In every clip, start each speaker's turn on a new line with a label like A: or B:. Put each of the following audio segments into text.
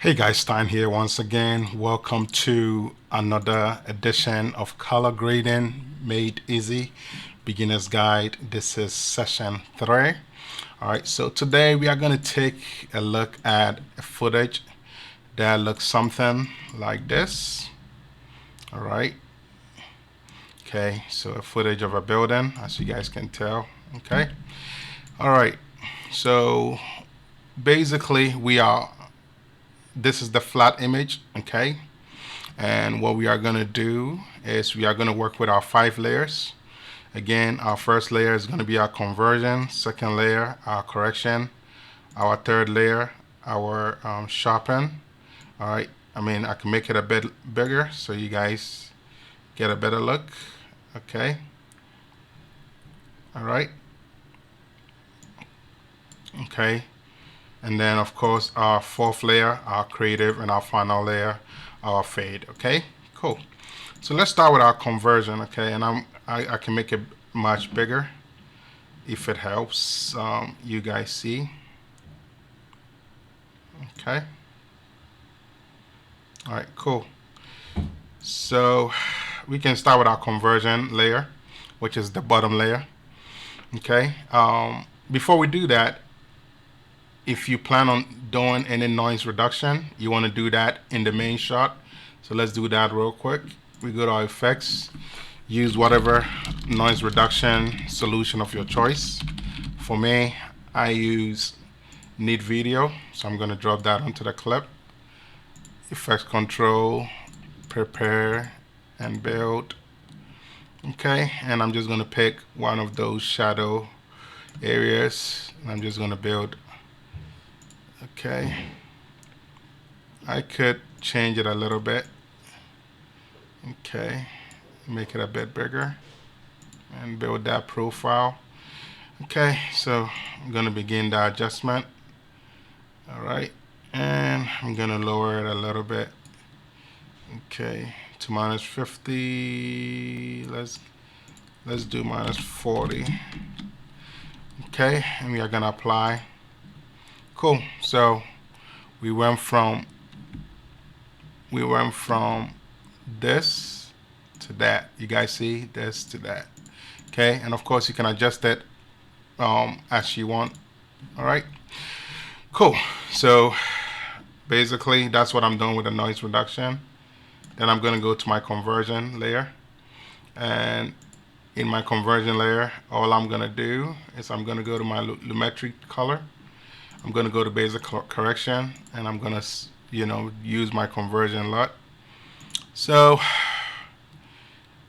A: Hey guys, Stein here once again. Welcome to another edition of Color Grading Made Easy Beginner's Guide. This is session 3. Alright, so today we are going to take a look at footage that looks something like this. Alright, okay, so a footage of a building, as you guys can tell. Okay, alright, so basically this is the flat image. Okay, and what we are going to do is we are going to work with our 5 layers. Again, our first layer is going to be our conversion, second layer our correction, our third layer our sharpen. All right, I can make it a bit bigger so you guys get a better look. Okay, all right, okay. And then of course our fourth layer, our creative, and our final layer, our fade. Okay, cool. So let's start with our conversion. Okay, and I can make it much bigger if it helps you guys see. Okay, all right, cool. So we can start with our conversion layer, which is the bottom layer. Okay, before we do that, if you plan on doing any noise reduction, you want to do that in the main shot. So let's do that real quick. We go to our effects, use whatever noise reduction solution of your choice. For me, I use Neat Video, so I'm going to drop that onto the clip. Effects control, prepare, and build. Okay, and I'm just going to pick one of those shadow areas, and I'm just going to build. Okay, I could change it a little bit. Okay, make it a bit bigger and build that profile. Okay, so I'm going to begin the adjustment. All right, and I'm going to lower it a little bit. Okay, to -50. Let's do -40. Okay, and we are going to apply. Cool. So we went from this to that. You guys see this to that. Okay, and of course you can adjust it as you want. All right, cool. So basically that's what I'm doing with the noise reduction. Then I'm going to go to my conversion layer, and in my conversion layer all I'm going to do is I'm going to go to my Lumetri color. I'm going to go to basic correction, and I'm going to use my conversion LUT. So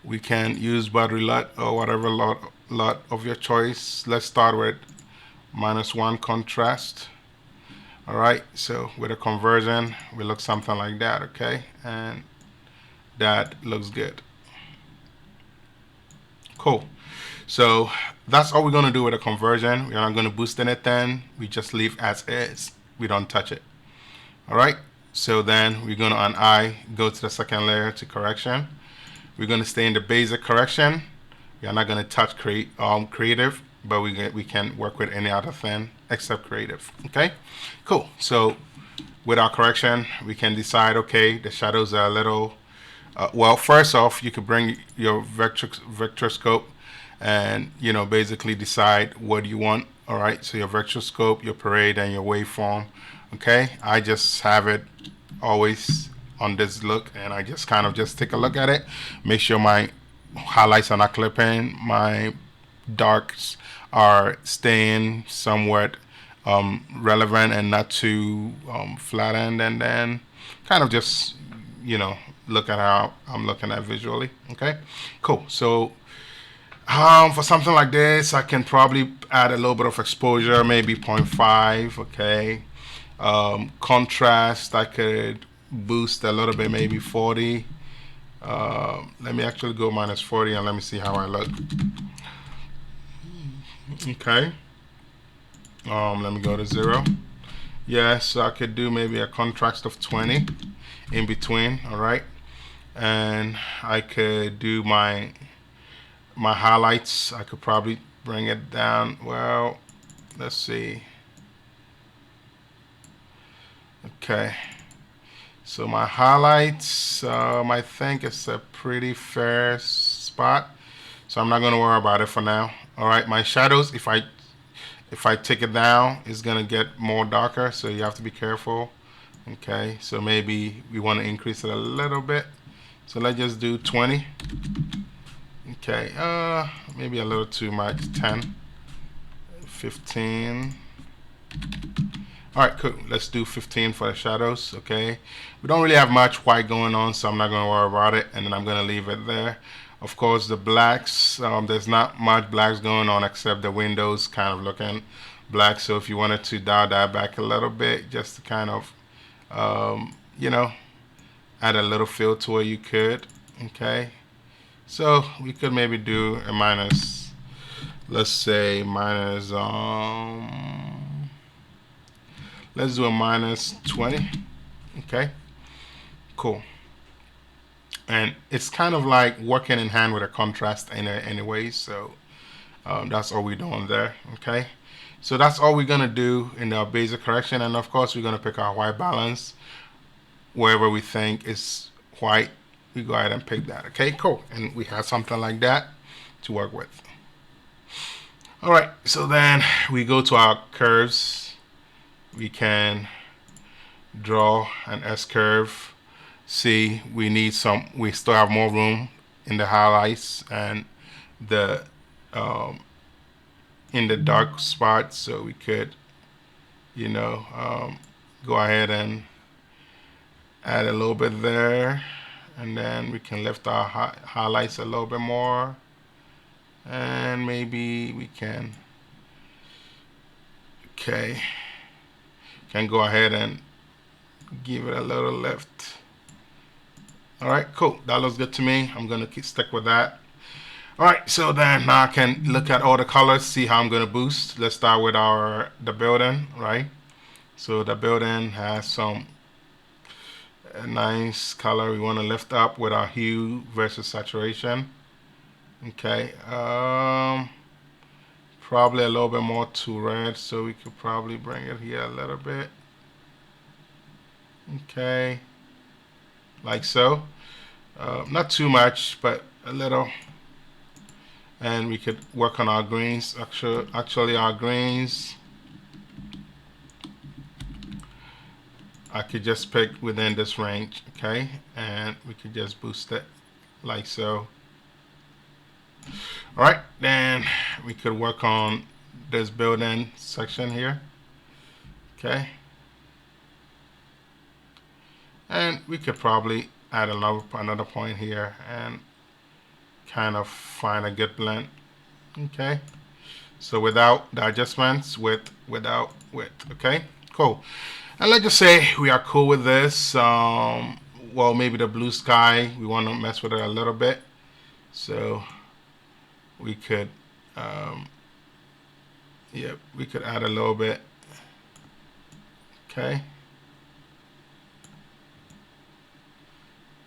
A: we can use battery LUT or whatever LUT of your choice. Let's start with -1 contrast. All right, so with a conversion we look something like that. Okay, and that looks good. Cool. So that's all we're going to do with a conversion. We're not going to boost anything. We just leave as is. We don't touch it. All right, so then we're going to go to the second layer to correction. We're going to stay in the basic correction. We are not going to touch creative, but we can work with any other thing except creative. Okay, cool. So with our correction we can decide, okay, the shadows are a little well, first off, you could bring your vectorscope and basically decide what you want. All right, so your vectorscope, your parade, and your waveform. Okay, I just have it always on this look, and I just kind of just take a look at it, make sure my highlights are not clipping, my darks are staying somewhat relevant and not too flattened, and then kind of just look at how I'm looking at visually. Okay, cool. So for something like this I can probably add a little bit of exposure, maybe 0.5. Okay, contrast I could boost a little bit, maybe 40. Let me actually go -40 and let me see how I look. Okay, let me go to 0. Yeah, so I could do maybe a contrast of 20 in between. All right, and I could do my highlights. I could probably bring it down. Well, let's see. Okay, So my highlights, I think it's a pretty fair spot. So I'm not going to worry about it for now. All right, my shadows, if I take it down, it's going to get more darker. So you have to be careful. Okay, so maybe we want to increase it a little bit. So let's just do 20. Okay, maybe a little too much. 10, 15. All right, cool. Let's do 15 for the shadows. Okay, we don't really have much white going on, so I'm not going to worry about it, and then I'm going to leave it there. Of course, the blacks, there's not much blacks going on except the windows kind of looking black. So if you wanted to dial that back a little bit, just to kind of, you know, add a little feel to it, you could. Okay, so we could maybe do a minus, let's say minus, let's do a minus 20. Okay, cool. And it's kind of like working in hand with a contrast in it anyway. So that's all we're doing there. Okay, so that's all we're gonna do in our basic correction. And of course, we're gonna pick our white balance wherever we think is white. We go ahead and pick that. Okay, cool. And we have something like that to work with. All right, so then we go to our curves. We can draw an S-curve. See, we still have more room in the highlights and the in the dark spots, so we could, you know, go ahead and add a little bit there, and then we can lift our highlights a little bit more, and maybe we can, okay, can go ahead and give it a little lift. All right, cool. That looks good to me. I'm gonna stick with that. All right, so then now I can look at all the colors, see how I'm gonna boost. Let's start with the building, right? So the building has some nice color we want to lift up with our hue versus saturation. Okay, probably a little bit more to red, so we could probably bring it here a little bit. Okay, like so. Not too much, but a little. And we could work on our greens. Actually our greens, I could just pick within this range, okay? And we could just boost it like so. All right, then we could work on this building section here, okay? And we could probably add another point here and kind of find a good blend. Okay, so without the adjustments, without width. Okay, cool. And let's just say we are cool with this. Well, maybe the blue sky, we want to mess with it a little bit, so we could we could add a little bit. Okay,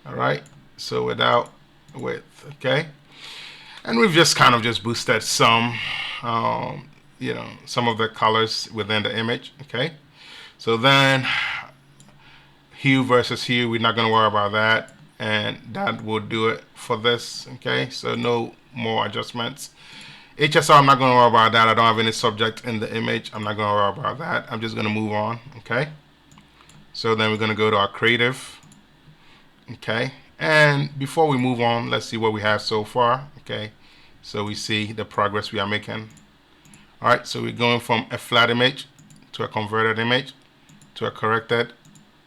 A: all right, so without width. Okay, and we've just kind of just boosted some you know, some of the colors within the image. Okay, so then hue versus hue, we're not going to worry about that, and that will do it for this. Okay, so no more adjustments. HSR, I'm not going to worry about that. I don't have any subject in the image. I'm not going to worry about that. I'm just going to move on. Okay, so then we're going to go to our creative. Okay, and before we move on, let's see what we have so far. Okay, so we see the progress we are making. All right, so we're going from a flat image to a converted image to a corrected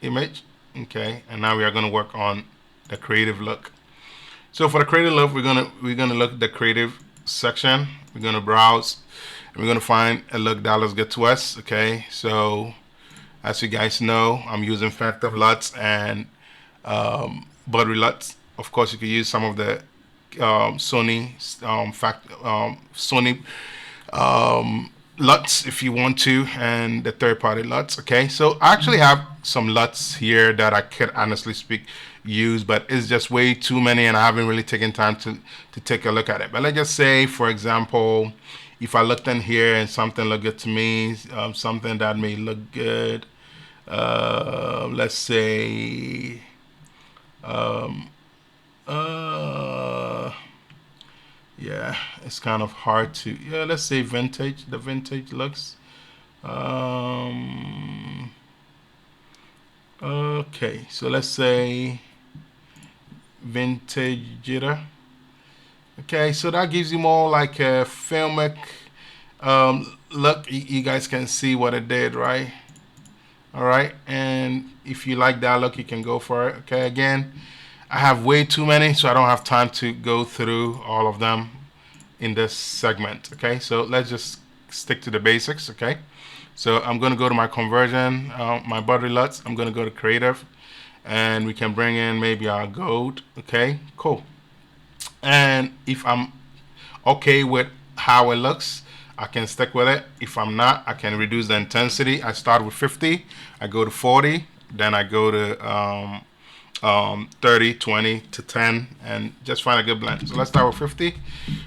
A: image. Okay, and now we are going to work on the creative look. So for the creative look, we're gonna look at the creative section. We're gonna browse, and we're gonna find a look that looks good to us. Okay, so as you guys know, I'm using Phantom LUTs and Buttery LUTs. Of course, you could use some of the Sony LUTs if you want to, and the third-party LUTs. Okay, so I actually have some LUTs here that I could honestly speak use, but it's just way too many, and I haven't really taken time to take a look at it. But let's just say, for example, if I looked in here and something looked good to me, something that may look good, let's say yeah, it's kind of hard to, yeah, let's say vintage. The vintage looks okay, so let's say vintage jitter. Okay, so that gives you more like a filmic look. You guys can see what it did, right? All right, and if you like that look, you can go for it. Okay, again, I have way too many, so I don't have time to go through all of them in this segment. Okay, so let's just stick to the basics. Okay, so I'm going to go to my conversion, my body LUTs. I'm going to go to creative, and we can bring in maybe our gold. Okay, cool. And if I'm okay with how it looks, I can stick with it. If I'm not, I can reduce the intensity. I start with 50, I go to 40, then I go to 30, 20 to 10, and just find a good blend. So let's start with 50.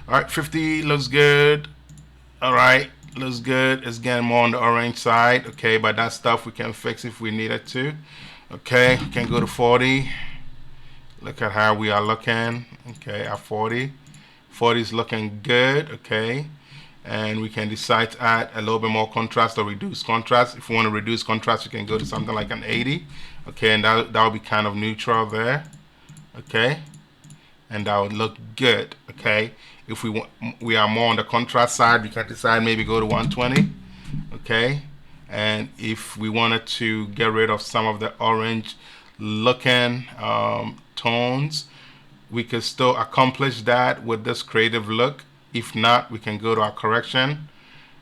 A: All right, 50 looks good. All right, looks good. It's getting more on the orange side. Okay, but that stuff we can fix if we needed to. Okay, we can go to 40. Look at how we are looking. Okay, at 40. 40 is looking good. Okay, and we can decide to add a little bit more contrast or reduce contrast. If we want to reduce contrast, you can go to something like an 80. Okay, and that will be kind of neutral there. Okay, and that would look good. Okay, if we are more on the contrast side, we can decide maybe go to 120. Okay, and if we wanted to get rid of some of the orange looking tones, we could still accomplish that with this creative look. If not, we can go to our correction,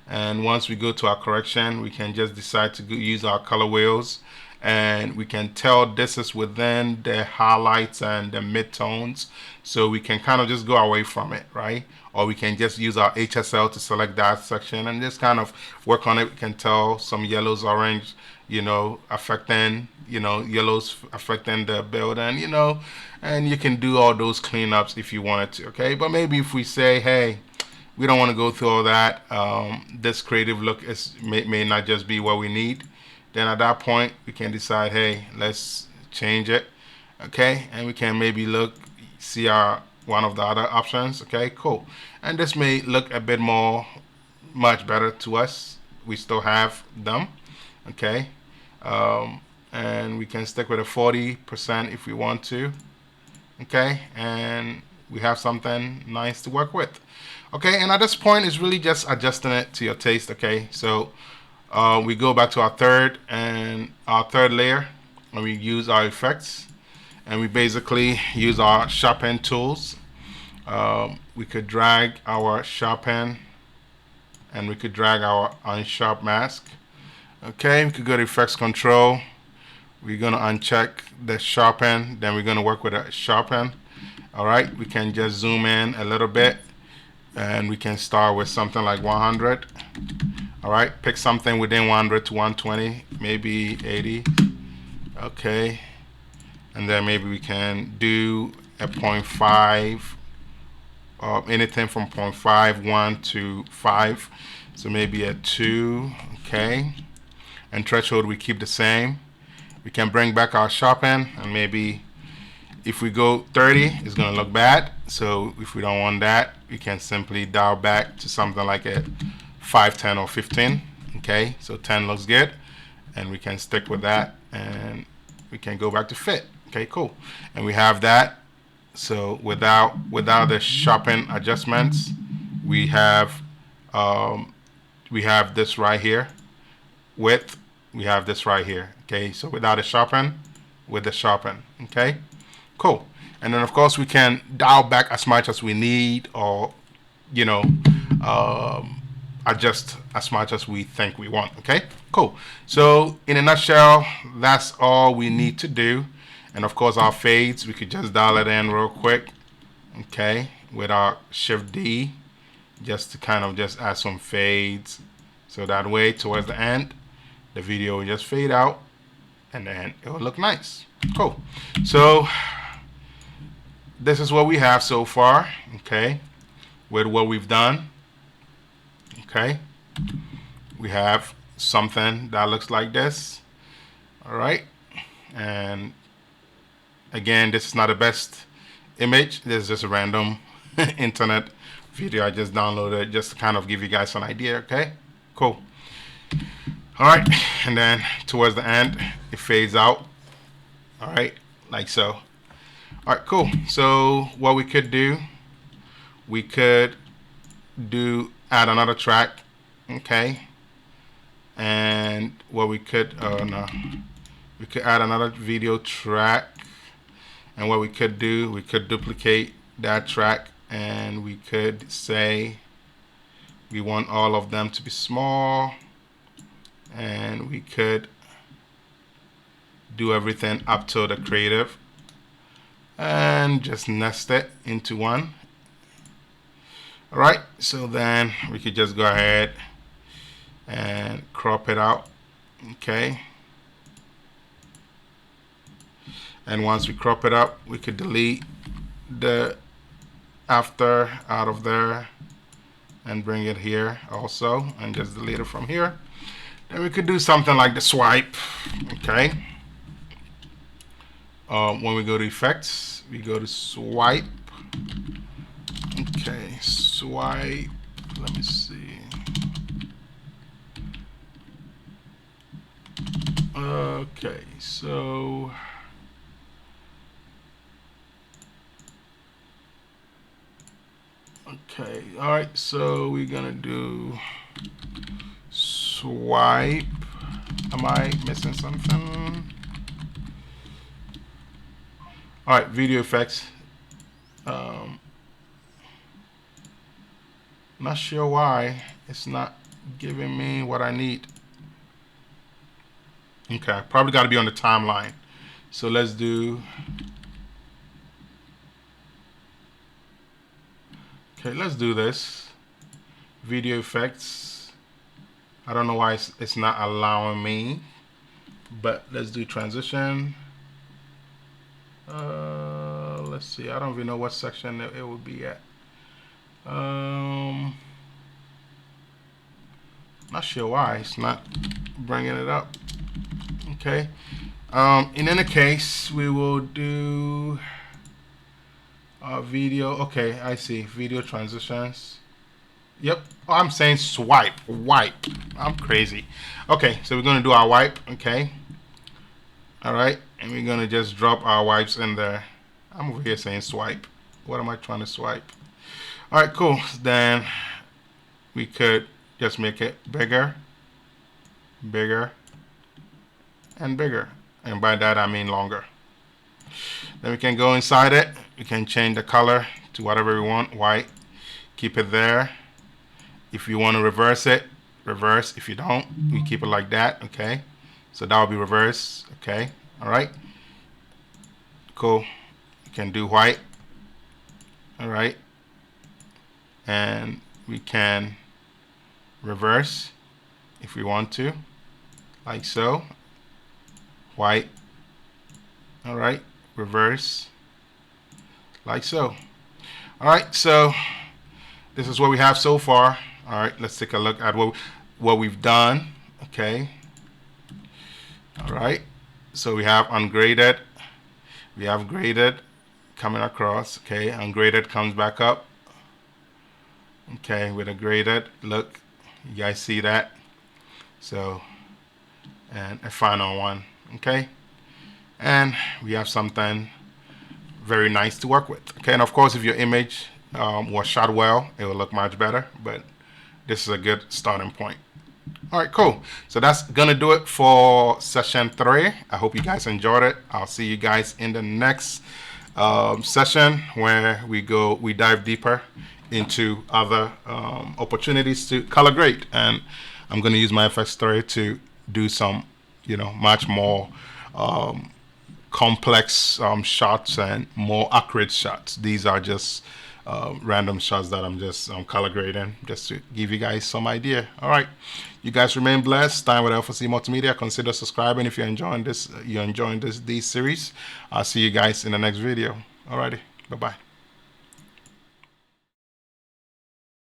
A: and once we go to our correction, we can just decide to use our color wheels, and we can tell this is within the highlights and the midtones, so we can kind of just go away from it, right? Or we can just use our HSL to select that section and just kind of work on it. We can tell some yellows, orange, affecting, yellows affecting the building, and you can do all those cleanups if you wanted to. Okay, but maybe if we say, hey, we don't want to go through all that, this creative look may not just be what we need, then at that point we can decide, hey, let's change it. Okay, and we can maybe see one of the other options. Okay, cool. And this may look a bit much better to us. We still have them. Okay, and we can stick with a 40% if we want to. Okay, and we have something nice to work with. Okay, and at this point it's really just adjusting it to your taste. Okay, so we go back to our third layer, and we use our effects, and we basically use our sharpen tools. We could drag our sharpen, and we could drag our unsharp mask. Okay, we could go to effects control. We're going to uncheck the sharpen, then we're going to work with a sharpen. All right, we can just zoom in a little bit, and we can start with something like 100. All right, pick something within 100 to 120, maybe 80. Okay, and then maybe we can do a 0.5, anything from 0.51 to 5, so maybe a 2. Okay, and threshold we keep the same. We can bring back our sharpen, and maybe if we go 30, it's going to look bad. So if we don't want that, we can simply dial back to something like a 5, 10, or 15. Okay, so 10 looks good, and we can stick with that, and we can go back to fit. Okay, cool. And we have that. So without the sharpen adjustments, we have this right here. Width, we have this right here. Okay, so without a sharpen, with the sharpen. Okay, cool. And then of course we can dial back as much as we need, or adjust as much as we think we want. Okay, cool. So in a nutshell, that's all we need to do. And of course our fades, we could just dial it in real quick. Okay, with our Shift D, just to kind of just add some fades, so that way towards the end the video will just fade out, and then it will look nice. Cool. So this is what we have so far. Okay, with what we've done. Okay, we have something that looks like this. All right, And again, this is not the best image. This is just a random internet video I just downloaded just to kind of give you guys an idea. Okay, cool. All right, and then towards the end it fades out. All right, like so. All right, cool. So what we could do, we could add another track. Okay, and what we could we could add another video track. And what we could do, we could duplicate that track, and we could say we want all of them to be small, and we could do everything up to the creative and just nest it into one. All right, so then we could just go ahead and crop it out. Okay, and once we crop it up, we could delete the after out of there and bring it here also, and just delete it from here. Then we could do something like the swipe. Okay, when we go to effects, we go to swipe. Okay, swipe, let me see. Okay, so okay, all right, so we're gonna do swipe. Am I missing something? All right, video effects. Not sure why it's not giving me what I need. Okay, probably got to be on the timeline. So let's do. Okay, let's do this. Video effects. I don't know why it's not allowing me, but let's do transition. Let's see. I don't even know what section it will be at. Not sure why it's not bringing it up. Okay. In any case, we will do video. Okay, I see. Video transitions. Yep. Oh, I'm saying swipe. Wipe. I'm crazy. Okay, so we're going to do our wipe. Okay. All right. And we're going to just drop our wipes in there. I'm over here saying swipe. What am I trying to swipe? All right, cool. Then we could just make it bigger, bigger, and bigger. And by that, I mean longer. Then we can go inside it. We can change the color to whatever we want, white. Keep it there. If you want to reverse it, reverse. If you don't, we keep it like that, okay? So that will be reverse, okay? All right. Cool. You can do white. All right. And we can reverse if we want to, like so. White. All right. Reverse, like so. All right. So this is what we have so far. All right. Let's take a look at what we've done. Okay. All right. So we have ungraded. We have graded coming across. Okay. Ungraded comes back up. Okay, with a graded look, you guys see that? So, and a final one, okay? And we have something very nice to work with, okay? And of course, if your image was shot well, it will look much better, but this is a good starting point. All right, cool. So that's gonna do it for session 3. I hope you guys enjoyed it. I'll see you guys in the next session where we dive deeper into other opportunities to color grade, and I'm going to use my FX3 to do some, much more complex shots and more accurate shots. These are just random shots that I'm just color grading just to give you guys some idea. All right, you guys remain blessed. Time with FOC Multimedia. Consider subscribing if you're enjoying this. These series. I'll see you guys in the next video. Alrighty, bye bye.